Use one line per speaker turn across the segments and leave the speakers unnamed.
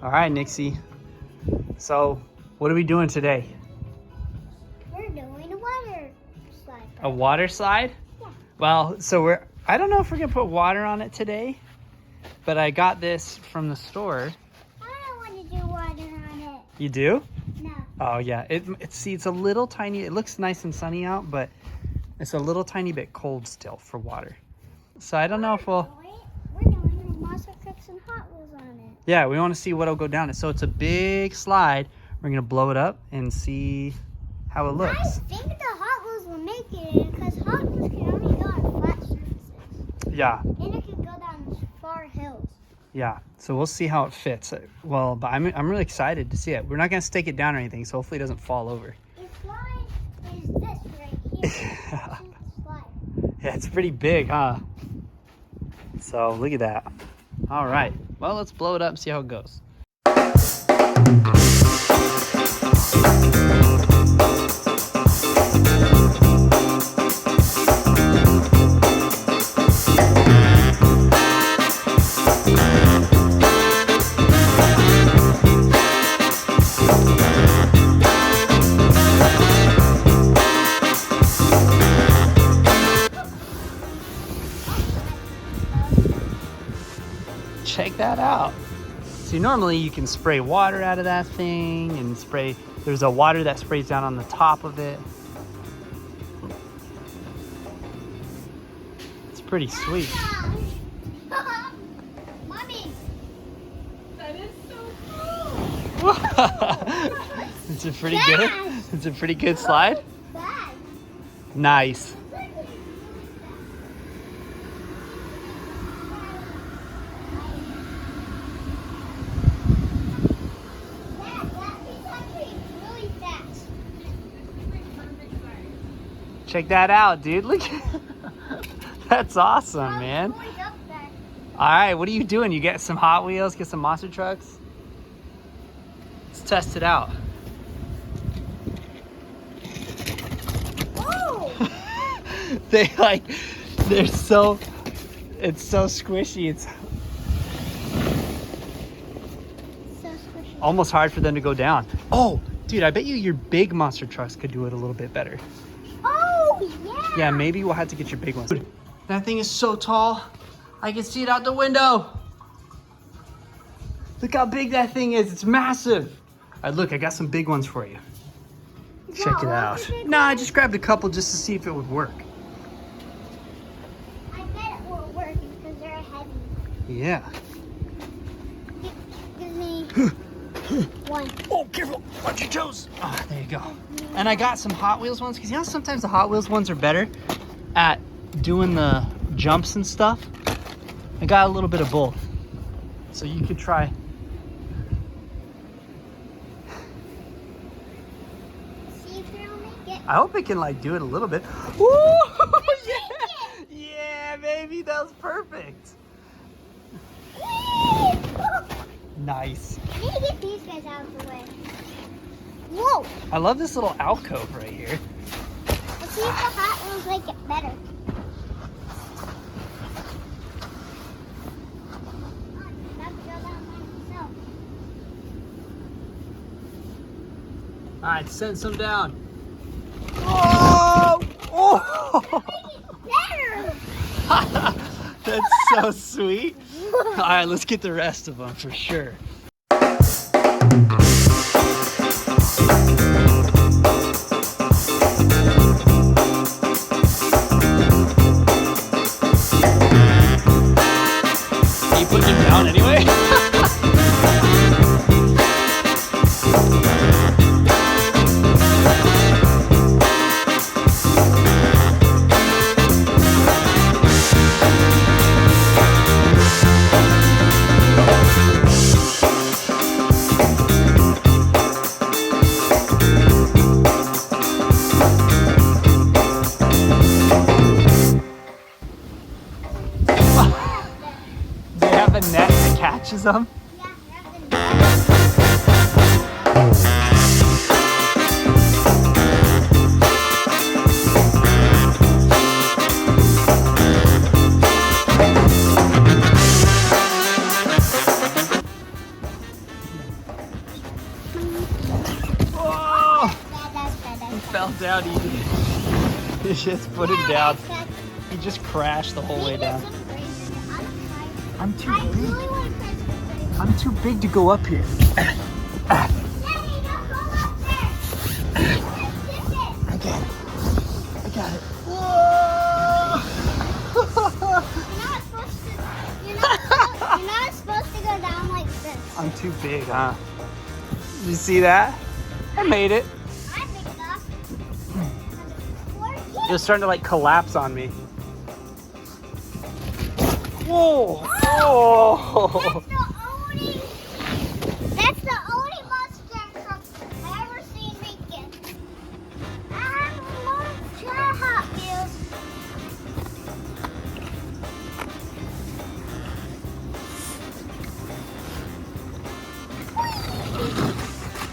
All right, Nixie. So, what are we doing today?
We're doing a water slide.
A water slide?
Yeah.
Well, I don't know if we're gonna put water on it today, but I got this from the store.
I don't want to do water on it.
You do?
No.
Oh yeah. It's a little tiny. It looks nice and sunny out, but it's a little tiny bit cold still for water. So I don't know if we'll.
We're doing monster trucks and Hot Wheels on it.
Yeah, we want to see what'll go down it. So it's a big slide. We're gonna blow it up and see how it looks.
I think the Hot Wheels will make it because Hot Wheels can only go on flat surfaces.
Yeah.
And it can go down far hills.
Yeah. So we'll see how it fits. Well, but I'm really excited to see it. We're not gonna stake it down or anything, so hopefully it doesn't fall over.
The slide is this right here. The slide.
Yeah, it's pretty big, huh? So look at that. All right. Well, let's blow it up and see how it goes. Check that out. See, normally you can spray water out of that thing and there's a water that sprays down on the top of it. It's pretty sweet.
Mommy.
That is so cool.
It's a pretty good slide.
Bad.
Nice. Check that out, dude. Look. That's awesome, man. All right, what are you doing? You get some Hot Wheels, get some monster trucks? Let's test it out.
Oh!
It's so squishy. It's
So squishy.
almost hard for them to go down. Oh, dude, I bet you your big monster trucks could do it a little bit better.
Oh, yeah.
Yeah, maybe we'll have to get your big ones. Dude, that thing is so tall. I can see it out the window. Look how big that thing is. It's massive. All right, look, I got some big ones for you. Check it out. Nah, I just grabbed a couple just to see if it would work.
I bet it will work because they're heavy.
Yeah.
Give me one.
Oh, careful. Watch your toes. Ah, there you go. And I got some Hot Wheels ones because, you know, sometimes the Hot Wheels ones are better at doing the jumps and stuff. I got a little bit of both. So you could try.
See if it'll make it.
I hope it can, like, do it a little bit. Woo! Yeah! Yeah, baby, that was perfect. Nice.
I need to get these guys out of the way. Whoa!
I love this little alcove right here.
Let's see if the Hot Wheels make it better.
All right, send some down. Whoa! Oh!
Better!
That's so sweet. All right, let's get the rest of them for sure. Are you putting them down anyway? Do they have a net that catches them?
Yeah, that's the
fell down. He just put him down. He just crashed the whole way down. I'm too big. I'm too big to go up here. I got it. I got it. Whoa!
You're not supposed to go down like this.
I'm too big, huh? You see that? I made it.
I'm big enough.
It was starting to like collapse on me. Whoa! Oh!
That's the only monster truck I've ever seen make it. I want to try Hot Wheels.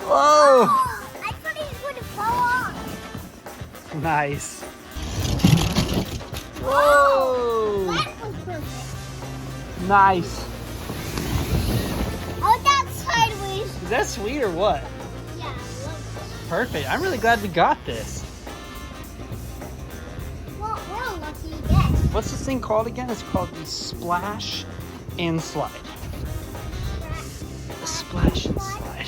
Whoa!
I thought he was going to fall off.
Nice. Whoa!
That was perfect.
Nice.
Oh, that's sideways.
Is that sweet or what?
Yeah, I love
Perfect. I'm really glad we got this.
it. Well, we're lucky to get.
What's this thing called again? It's called the Splash and Slide. The Splash and Slide.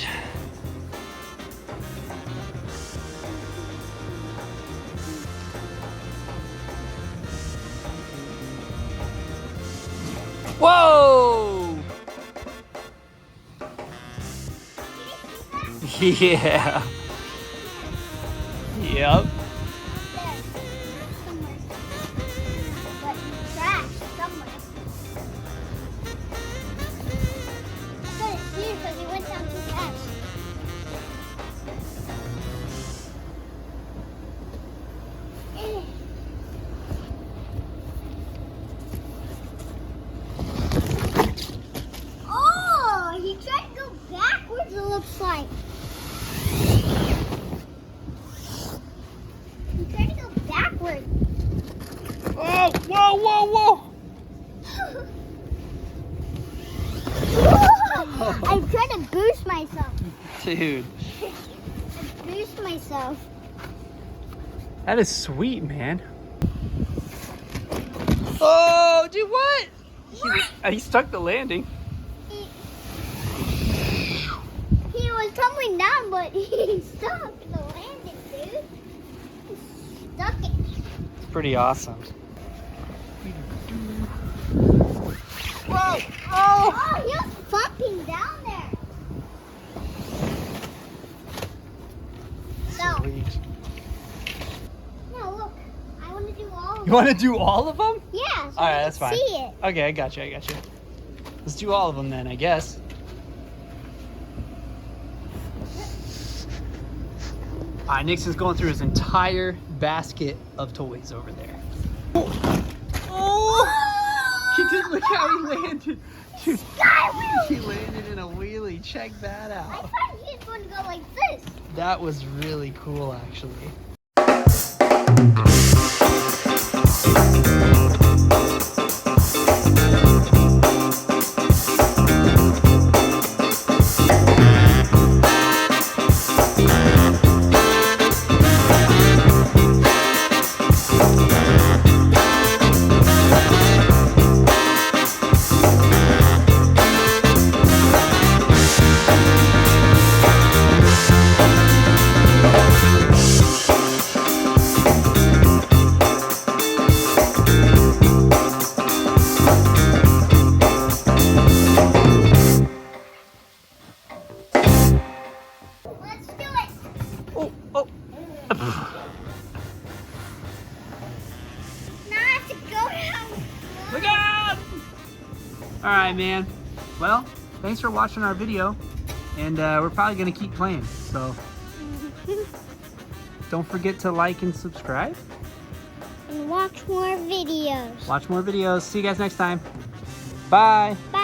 Whoa! Yeah. Yep.
There. Somewhere. But trash somewhere. I thought it's here because he went down too fast. Oh, he tried to go backwards, it looks like. He tried to go backwards.
Oh, whoa, whoa, whoa!
I'm trying to boost myself.
Dude,
Boost myself.
that is sweet, man. Oh, dude, what? He stuck the landing.
He was tumbling down, but he stuck the landing, dude. He stuck it.
It's pretty awesome. Whoa! Oh!
Oh, he was fucking down there. So,
Sweet.
no, look. I want to do all of
You
them.
want to do all of them?
Yeah, so
All right,
I can
that's fine.
see it.
Okay, I got you. Let's do all of them then, I guess. All right, Nixon's going through his entire basket of toys over there. Oh! He did, look how he landed. Dude, he landed in a wheelie. Check that
I
out.
thought he was going to go like this.
That was really cool, actually.
Let's do it.
Oh, oh.
Now I have to go down.
Look out! All right, man. Well, thanks for watching our video, and we're probably gonna keep playing. So don't forget to like and subscribe.
And watch more videos.
Watch more videos. See you guys next time. Bye.
Bye.